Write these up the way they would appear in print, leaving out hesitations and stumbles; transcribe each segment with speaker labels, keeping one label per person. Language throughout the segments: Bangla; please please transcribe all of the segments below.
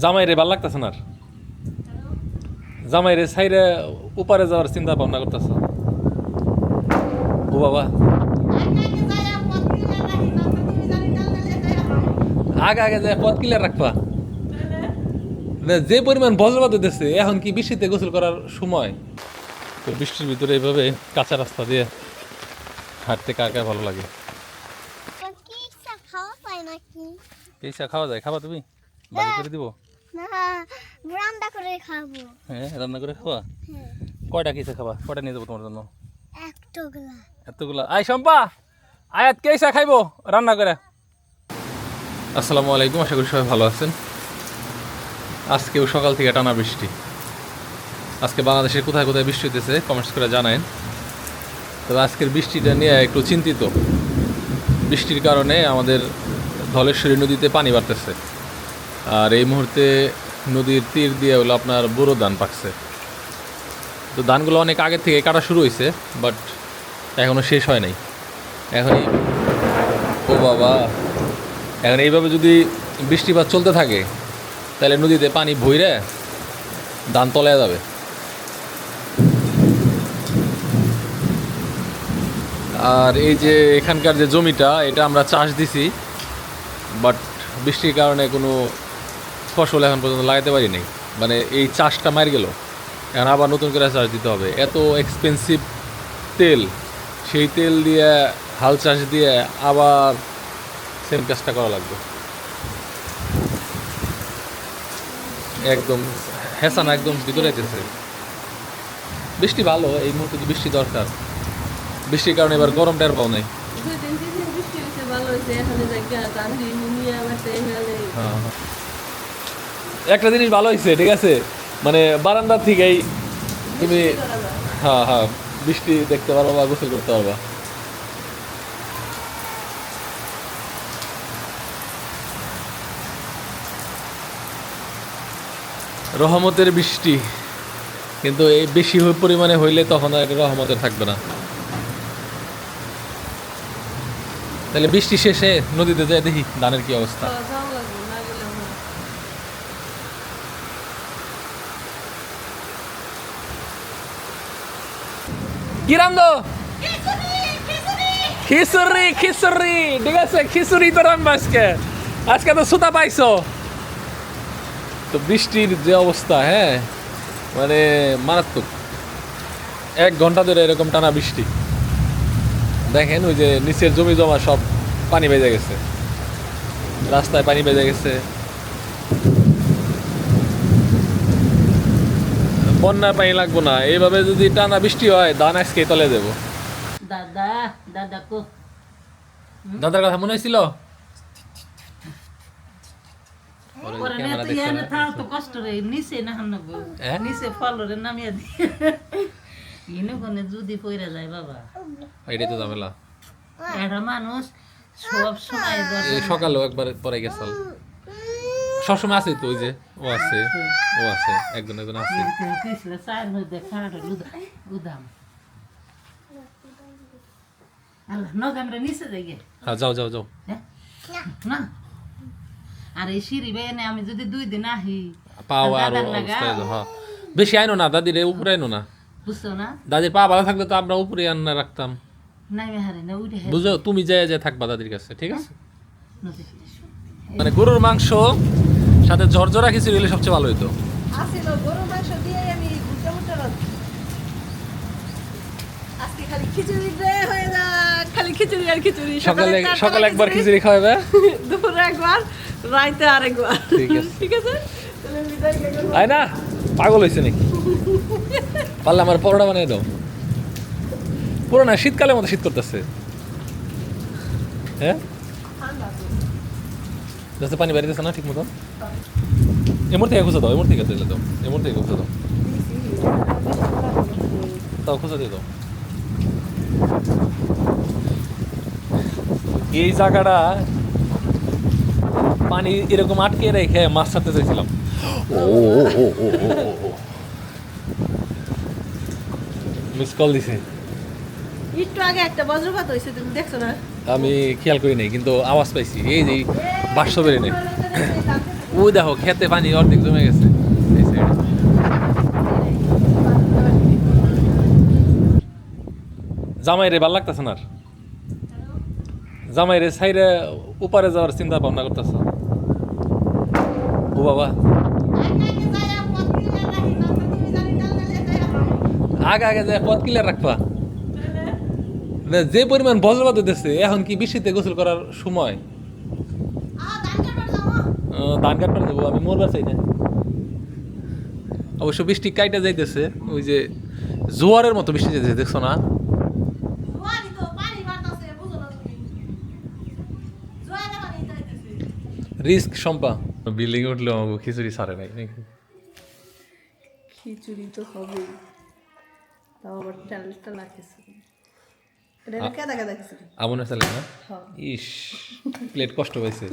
Speaker 1: জামাইরে ভাল লাগতেছে না আর জামাইরে সাইরে উপারে যাওয়ার চিন্তা ভাবনা করতেছ ও বাবা আগে আগে যায় পথ ক্লিয়ার রাখবা যে পরিমাণ বজ্রপাত হইতেছে এখন কি বৃষ্টিতে গোসল করার সময় তো বৃষ্টির ভিতরে এইভাবে কাঁচা রাস্তা দিয়ে হাঁটতে কার কার ভালো লাগে কেসা খাওয়া যায় খাবা তুমি বাড়ি করে দিব
Speaker 2: রান্না করে খাবো
Speaker 1: হ্যাঁ রান্না করে খাওয়া কয়টা কেসা খাবা কয়টা নিয়ে যাবো তোমার জন্য এতগুলা আই শম্পা আয়াত কেসা খাইবো রান্না করে আসসালামু আলাইকুম আশা করি সবাই ভালো আছেন আজকেও সকাল থেকে টানা বৃষ্টি আজকে বাংলাদেশের কোথায় কোথায় বৃষ্টি হইতেছে কমেন্টস করে জানায়েন তবে আজকের বৃষ্টিটা নিয়ে একটু চিন্তিত বৃষ্টির কারণে আমাদের ধলেশ্বরী নদীতে পানি বাড়তেছে আর এই মুহূর্তে নদীর তীর দিয়ে হলো আপনার বোরো ধান পাকছে তো ধানগুলো অনেক আগে থেকে কাটা শুরু হয়েছে বাট এখনও শেষ হয় নাই এখনই ও বাবা এখন এইভাবে যদি বৃষ্টিপাত চলতে থাকে তাহলে নদীতে পানি ভইরে ধান তলায় যাবে আর এই যে এখানকার যে জমিটা এটা আমরা চাষ দিছি বাট বৃষ্টির কারণে কোনো ফসল এখন পর্যন্ত লাগাতে পারি নাই মানে এই চাষটা মার গেল এখন আবার নতুন করে চাষ দিতে হবে এত এক্সপেন্সিভ তেল সেই তেল দিয়ে হাল চাষ দিয়ে আবার সেম কাজটা করা লাগবে একদম হেসান একদম ভিতরে যেতেছে বৃষ্টি ভালো এই মুহূর্তে বৃষ্টি দরকার বৃষ্টির কারণে এবার গরম টের পাও নাই একটা জিনিস ভালো হয়েছে ঠিক আছে মানে বারান্দার থেকেই তুমি হ্যাঁ হ্যাঁ বৃষ্টি দেখতে পারবা বা গোসল করতে পারবা রহমতের বৃষ্টি কিন্তু এই বেশি পরিমাণে হইলে তখন আর রহমতের থাকবে না তাহলে বৃষ্টি শেষে নদীতে যাই দেখি ধানের কি অবস্থা কি রান্ধো খিচুড়ি খিচুড়ি ঠিক আছে খিচুড়ি তো রান্ধবো আজকে আজকে তো সুতা পাইছো তো বৃষ্টির যে অবস্থা হ্যাঁ মানে মারাত্মক 1 ঘন্টা ধরে এরকম টানা বৃষ্টি দেখেন ওই যে নিচের জমি জমা সব পানি বেজে গেছে রাস্তায় পানি বেজে গেছে বন্যার পানি লাগবো না এইভাবে যদি টানা বৃষ্টি হয় ধান আজকে তলে দেবো দাদার কথা মনে হয়েছিল সকালেও একবার পরে গেছাল সবসময় আছে তো ওই যে ও আছে একজন আছে হ্যাঁ যাও যাও যাও
Speaker 3: না আর এই সিঁড়ি বেয়ে আমি যদি 2 দিন আহি
Speaker 1: পাও আর হ্যাঁ বেশি আইনো না দাদির উপরে আইনো না
Speaker 3: বুঝছো না
Speaker 1: দাদির পা ভালো থাকলে তো আমরা উপরে আন্না রাখতাম
Speaker 3: নাই হারে না উঠে
Speaker 1: বুঝো তুমি যায় থাকবা দাদির কাছে ঠিক আছে মানে গরুর মাংস সাথে ঝরঝরা খিচুড়ি হলে সবচেয়ে ভালো হইতো
Speaker 4: আসিল গরুর মাংস দিয়ে আমি গুটা মুটা আজকে খালি খিচুড়ি হয়ে যা খালি খিচুড়ি আর খিচুড়ি
Speaker 1: সকালে একবার খিচুড়ি খাওয়াবে
Speaker 4: দুপুরে একবার রাইতে আরেকবার ঠিক আছে তাহলে বিদায় করব
Speaker 1: আয় না পাগল হইছে নাকি পারলে আমার পরোটা বানিয়ে দাও পুরো না শীতকালের মতো শীত করতেছে হ্যাঁ যাতে পানি বেরিয়েছে না ঠিক মতো এমন থেকে খুঁজে দাও এমন থেকে চলে দাও এমন থেকে খুঁজে দাও তাও খুঁজে দিয়ে দাও এই জায়গাটা পানি এরকম আটকে রেখে মাছ ছাড়তে চাইছিলাম মিস কল দিছে
Speaker 4: একটু আগে একটা বজ্রপাত হয়েছে তুমি দেখছো না
Speaker 1: আমি খেয়াল করি নাই কিন্তু আওয়াজ পাইছি এই যে বাষ্প বেরিয়ে নেই ওই দেখো খেতে পানি অর্ধেক জমে গেছে এই সাইডে। জামাই রে ভাল লাগতেছে না আর? জামাই রে সাইডে উপারে যাওয়ার চিন্তা ভাবনা করতেছ? ও বাবা, আগে আগে যায় পথ ক্লিয়ার রাখবা। না, যে পরিমাণ বজ্রপাত হইতেছে এখন কি বৃষ্টিতে গোসল করার সময়? ধান কাটবার যাবো, আমি মরবার চাই না। অবশ্য বৃষ্টি কাইটা যাইতেছে, ওই যে জোয়ারের মতো বৃষ্টি যাইতেছে, দেখছো না? রিস্ক সম্পা বিল্ডিং উঠলেও আমাকে খিচুড়ি ছাড়ে নাই নাকি?
Speaker 4: খিচুড়ি তো হবেই, তাও আবার টালা খিচুড়ি। এটা হলো কেদা কেদা খিচুড়ি।
Speaker 1: আমনের চালে না?
Speaker 4: হ্যাঁ।
Speaker 1: ইস, প্লেট কষ্ট পাইছে,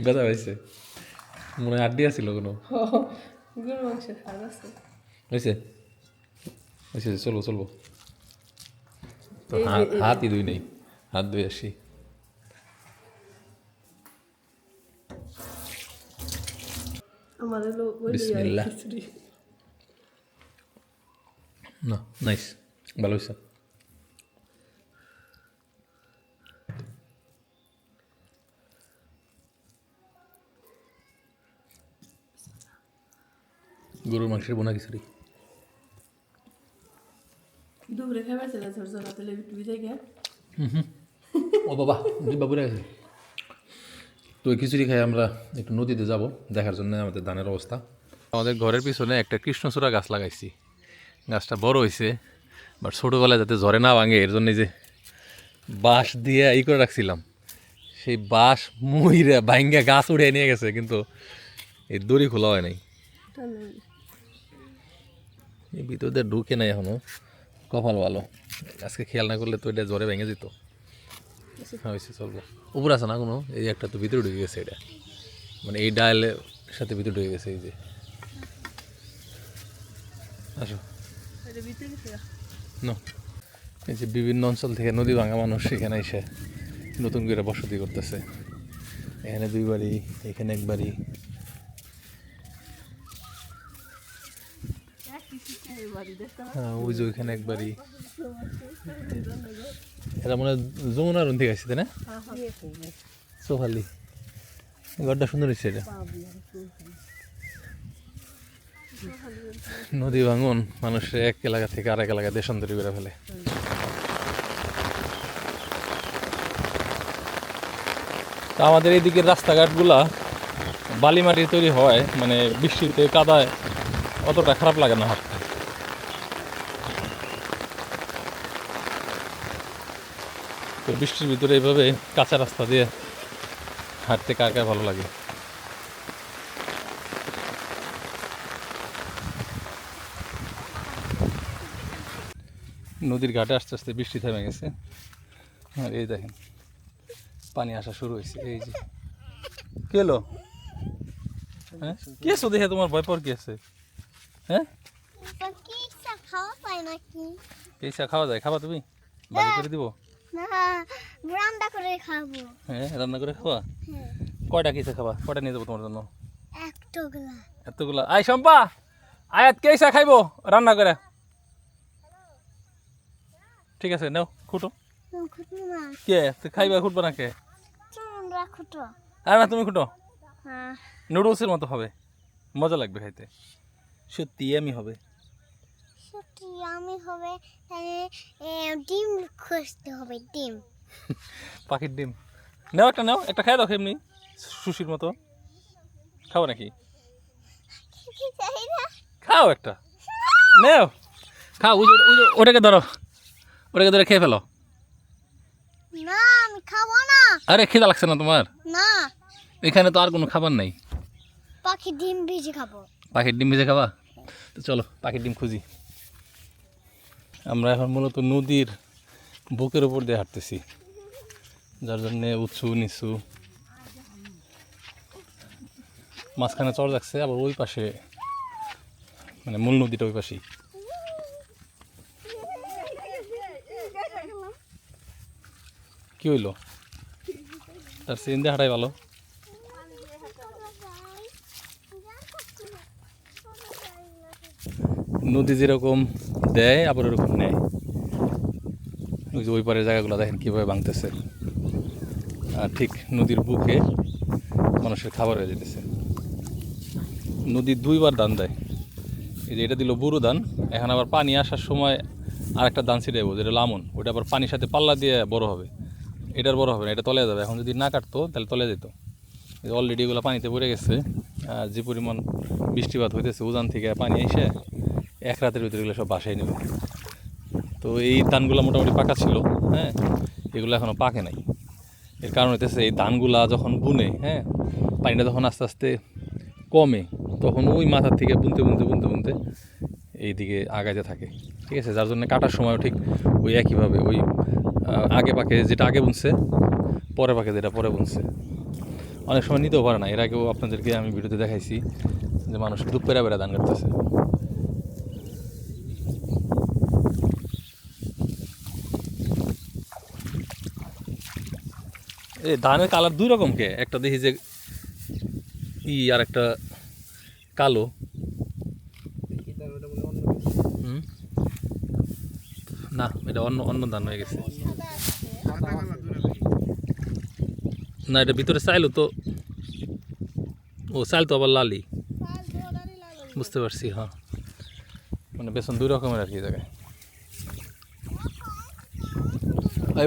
Speaker 1: ব্যথা পাইছে, মনে হয় আড্ডি আছিল কোনো।
Speaker 4: গরু মাংসের হাড় আছে।
Speaker 1: হয়েছে হয়েছে, চলবো চলবো। তো হাতই ধুই নেই, হাত ধুই আসি।
Speaker 4: আমার হলো ওই
Speaker 1: বিসমিল্লাহ।
Speaker 4: খিচুড়ি।
Speaker 1: না, নাইস, ভালো হয়েছে। গরুর মাংসের বোনা খিচুড়ি।
Speaker 4: দুপুরে খাবার ছিল ঝরঝরা তেলে একটু ভিজে গিয়া।
Speaker 1: ও বাবা, বাবুরে গেছে। তো ওই খিচুড়ি খাই আমরা একটু নদীতে যাব দেখার জন্য আমাদের ধানের অবস্থা। আমাদের ঘরের পিছনে একটা কৃষ্ণচূড়া গাছ লাগাইছি, গাছটা বড় হয়েছে, বাট ছোটোবেলায় যাতে ঝরে না ভাঙে এর জন্য যে বাঁশ দিয়ে ই করে রাখছিলাম, সেই বাঁশ মুইরা ভাঙ্গা গাছ উড়ে নিয়ে গেছে, কিন্তু এই দড়ি খোলা হয় নাই, এই ভিতর দিয়ে ঢুকে নাই এখনো। কপাল ভালো, আজকে খেয়াল না করলে তো এটা জ্বরে ভেঙে যেত। হয়েছে, চলবো। উপর আছে না কোনো? এই একটা তো ভিতরে ঢুকে গেছে, এটা মানে এই ডায়ালের সাথে ভিতরে ঢুকে গেছে। এই যে আসো না, এই যে বিভিন্ন অঞ্চল থেকে নদী ভাঙা মানুষ এখানে এসে নতুন করে বসতি করতেছে। এখানে 2 বাড়ি, এখানে 1 বাড়ি। হ্যাঁ, ওই যে ওইখানে 1 বাড়ি। এটা মনে হয় যমুনার থেকে আসছে, তাই না? সোহালি, ঘরটা সুন্দর হয়েছে। এটা নদী ভাঙন মানুষের এক এলাকা থেকে আরেক এলাকায় দেশান্তরী করে ফেলে। তা আমাদের এইদিকের রাস্তাঘাটগুলা বালি মাটির তৈরি হয়, মানে বৃষ্টিতে কাদায় অতটা খারাপ লাগে না হাঁটতে। তো বৃষ্টির ভিতরে এইভাবে কাঁচা রাস্তা দিয়ে হাঁটতে কার কার ভালো লাগে? নদীর ঘাটে আস্তে আস্তে বৃষ্টি থেমে গেছে, আর এই দেখেন পানি আসা শুরু হয়েছে। এই যে কে এলো? হ্যাঁ, কে এসো দেখে তোমার ভয় পর কি আছে? হ্যাঁ,
Speaker 2: খাওয়া পায় নাকি?
Speaker 1: কেসা খাওয়া যায়? খাবা তুমি? বাড়ি করে দিব?
Speaker 2: না, রান্না করে খাবো।
Speaker 1: হ্যাঁ, রান্না করে খাবা?
Speaker 2: হ্যাঁ।
Speaker 1: কয়টা কেসা খাবা? কয়টা নিয়ে যাবো তোমার জন্য?
Speaker 2: একটুগুলা।
Speaker 1: এতগুলা? আই শম্পা, আয়াত কেসা খাইবো রান্না করে? ঠিক আছে, নাও খুঁটো।
Speaker 2: খুঁটবো না।
Speaker 1: কে তুই খাইবা? খুঁটবো না কে?
Speaker 2: তোমরা খুঁটো।
Speaker 1: আর না, তুমি খুঁটো।
Speaker 2: হ্যাঁ।
Speaker 1: নুডলসের মতো হবে, মজা লাগবে খাইতে। সত্যি আমি হবে।
Speaker 2: সত্যি আমি হবে, তাহলে ডিম খুঁজতে হবে, ডিম।
Speaker 1: পাখির ডিম নাও, একটা নাও, একটা খাই দাও এমনি সুশির মতো। খাও নাকি? খাও একটা, নাও খাও। ওটাকে ধরো, ওটাকে ধরে খেয়ে ফেলো।
Speaker 2: না, আমি খাবো না।
Speaker 1: আরে খিদা লাগছে না তোমার?
Speaker 2: না,
Speaker 1: এখানে তো আর কোনো খাবার নাই।
Speaker 2: পাখির ডিম ভেজে খাবো।
Speaker 1: পাখির ডিম ভেজে খাবা? তো চলো পাখির ডিম খুঁজি। আমরা এখন মূলত নদীর বুকের উপর দিয়ে হাঁটতেছি, যার জন্যে উঁচু নিচু, মাঝখানে চর যাচ্ছে, আবার ওই পাশে মানে মূল নদীটা ওই পাশেই। কি হইলো? তার সিন দিয়ে হাঁটাই ভালো। নদী যেরকম দেয় আবার ওরকম নেয়। ওই যে ওই পারের জায়গাগুলো দেখেন কীভাবে ভাঙতেছে, আর ঠিক নদীর বুকে মানুষের খাবার হয়ে যেতেছে। নদী দুইবার দান দেয়, এই যে এটা দিল বুড়ো দান, এখন আবার পানি আসার সময় আর একটা দান ছিটাইব যেটা লামন, ওইটা আবার পানির সাথে পাল্লা দিয়ে বড় হবে। এটার বড় হবে না, এটা তলে যাবে। এখন যদি না কাটতো তাহলে তলে যেত। অলরেডি এগুলো পানিতে পড়ে গেছে, আর যে পরিমাণ বৃষ্টিপাত হইতেছে উজান থেকে পানি এসে এক রাতের ভিতরে এগুলো সব বাসায় নেবে। তো এই ধানগুলো মোটামুটি পাকা ছিল, হ্যাঁ, এগুলো এখনও পাকে নাই। এর কারণ হইতেছে এই ধানগুলা যখন বুনে, হ্যাঁ, পানিটা যখন আস্তে আস্তে কমে তখন ওই মাথার থেকে বুনতে বুনতে বুনতে বুনতে এইদিকে আগাইতে থাকে, ঠিক আছে। যার জন্য কাটার সময়ও ঠিক ওই একইভাবে ওই আগে পাকে যেটা আগে বুনছে, পরে পাকে যেটা পরে বুনছে, অনেক সময় নিতেও পারে না। এর আগেও আপনাদেরকে আমি ভিডিওতে দেখাইছি যে মানুষ দুধ পেরা পেরা ধান কাটতেছে। এই ধানের কালার দুই রকম কে, একটা দেখি যে আর একটা কালো। না, এটা অন্য অন্য ধান হয়ে গেছে। না, এটা ভিতরে চাইলো তো, ও চাইল তো আবার লালি, বুঝতে পারছি। হ্যাঁ, মানে বেসন দুই রকমের আর কি জায়গায়।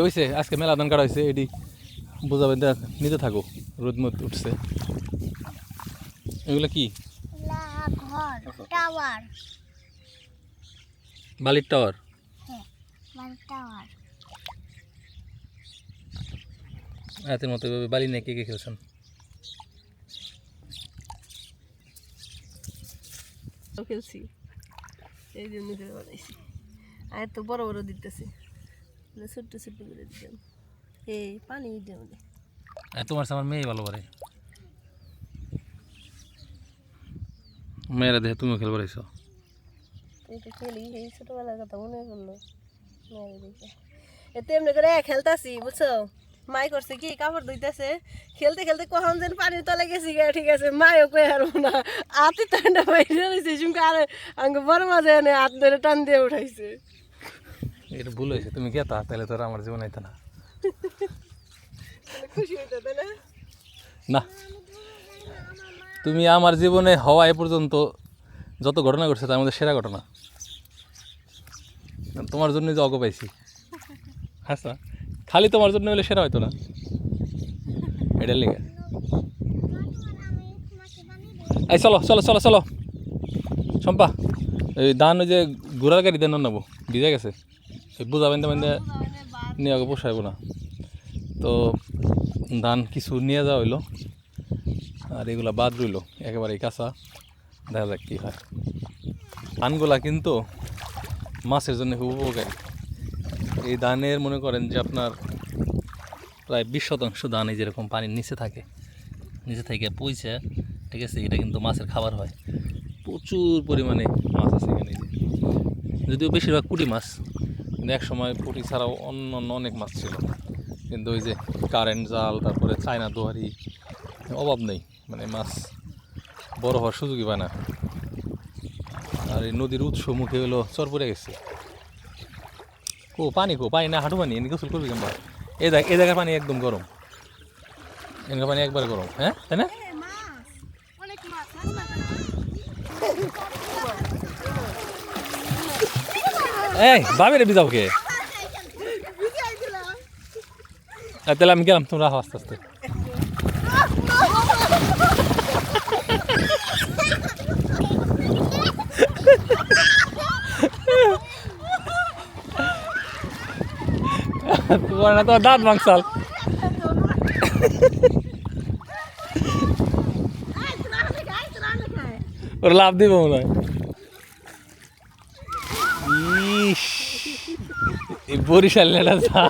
Speaker 1: হয়েছে আজকে মেলা ধান কাটা হয়েছে, এটি বোঝাবেন নিতে থাকো, রোদ মত উঠছে। এগুলো কি?
Speaker 2: ঘর, টাওয়ার।
Speaker 1: বালির টাওয়ার।
Speaker 2: হ্যাঁ, বালির টাওয়ার।
Speaker 1: রাতের মতো এভাবে বালি নিয়ে কে কে খেলছেন?
Speaker 4: খেলছি, এই জন্য করে বানাইছি। আর তো বড় বড় দিতেছি, ছোট্ট ছোট্ট করে দিতাম। এই পানি দেব না।
Speaker 1: তোমার আমার মেয়ে ভালো পারে, মেয়েরা দেখে তুমিও খেলবার আইছো।
Speaker 4: এটা খেলি, এই ছোটবেলার কথা মনে করলো মেয়েরা দেখে। এতে এমনি করে খেলতাছি, বুঝছো। মাই করছে কি কাপড় ধুইতেছে, খেলতে খেলতে কখন যেন পানির তলে গেছি গে, ঠিক আছে। মায়ও কই হারবো না, হাতে টান্ডা বাইরে রয়েছে শুনকে, আর আঙ্গ বড় মাঝে এনে হাত ধরে টান দিয়ে উঠাইছে।
Speaker 1: এটা ভুল হয়েছে, তুমি গেতা তাহলে তোর আমার জীবন আইতা না।
Speaker 4: খুশি হইতো তাই না?
Speaker 1: না, তুমি আমার জীবনে হওয়া এ পর্যন্ত যত ঘটনা ঘটছে তার মধ্যে সেরা ঘটনা। তোমার জন্য যে অগ পাইছি, আচ্ছা, খালি তোমার জন্য হলে সেরা হয়তো না, এটার লিগে। এই চলো চলো চলো চলো শম্পা, এই ধান ওই যে ঘোড়ার গাড়ি দেন নেবো, ভিজে গেছে, ওই বোঝা বান্ধে বান্ধে নিয়ে আগে পোষাইব না। তো ধান কিছু নিয়ে যাওয়া হইলো, আর এগুলা বাদ রইল একেবারেই কাঁচা। দেখা যাক কী হয়। ধানগুলা কিন্তু মাছের জন্য খুব উপকারী। এই ধানের মনে করেন যে আপনার প্রায় 20% ধান এই যেরকম পানির নিচে থাকে, নিচে থেকে পইছে, ঠিক আছে। এটা কিন্তু মাছের খাবার হয়, প্রচুর পরিমাণে মাছ আছে এখানে। যদিও বেশিরভাগ পুঁটি মাছ, কিন্তু এক সময় পুঁটি ছাড়াও অন্য অন্য অনেক মাছ ছিল। কিন্তু ওই যে কারেন্ট জাল, তারপরে চায়না দোহারি, অভাব নেই, মানে মাছ বড় হওয়ার সুযোগই পায় না। আর এই নদীর উৎস মুখে হলো চর পড়ে গেছে। পানি না, হাঁটু পানি, এনে গোসল করবি কেমন? এই জায়গার পানি একদম গরম, এখানকার পানি একবার গরম, হ্যাঁ তাই না? এই বাবিরে বিজাও কে? তাহলে আমি গেলাম, তোমরা আস্তে আস্তে। তোমার না তোমার দাঁত ভাঙসাল, ওর লাভ দিব মনে হয়। ইস, এই বরিশাল নেটা যা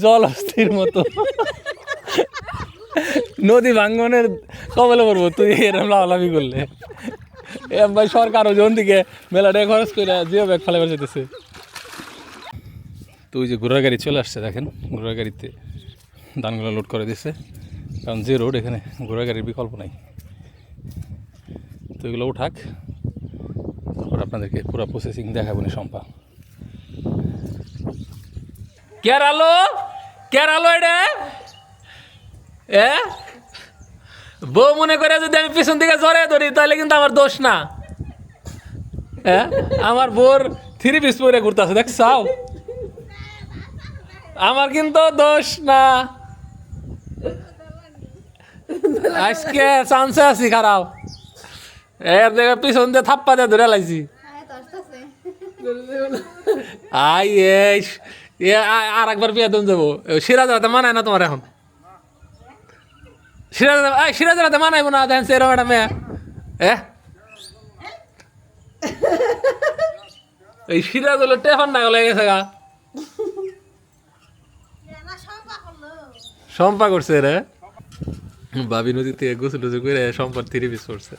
Speaker 1: জল অস্থির মতো, নদী ভাঙ্গনের কবলে পড়বো তুই এরকম লাভালাভি করলে। এম ভাই সরকার ওজন দিকে মেলাটাই খরচ করে জিও ব্যাগ ফেলে যেতেছে। তো ওই যে ঘোড়ার গাড়ি চলে আসছে, দেখেন ঘোড়ার গাড়িতে ধানগুলো লোড করে দিচ্ছে, কারণ যে রোড, এখানে ঘোড়ার গাড়ির বিকল্প নাই। তো এগুলো উঠাক, তারপর আপনাদেরকে পুরো প্রসেসিং দেখাবো নি সম্পা। কেরালো এটা বউ মনে করে যদি আমি পিছন দিকে জড়ে ধরি তাহলে কিন্তু আমার দোষ না। হ্যাঁ, আমার বোর 3 পিস পরে ঘুরতেছে দেখছাও, আমার কিন্তু দোষ না। আজকে চান্সে আছি খারাপ, এর দেখে পিছন দিয়ে থাপ্পা দিয়ে ধরে লাইছি। আই আর একবার বিয়ে দিন যাবো। সিরাজ রাতে মানায় না তোমার এখন, সিরাজ রাতে মানাইবো না দেখেন সেরকম একটা মেয়ে। এই সিরাজ হলো টেফান না গলে গেছে গা, সম্পা করছে রে ভাবি নদী থেকে গোসল টুসল করে সম্পার 3 পিস করছে।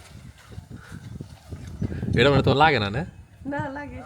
Speaker 1: এটা মানে তো লাগে না না
Speaker 4: না লাগে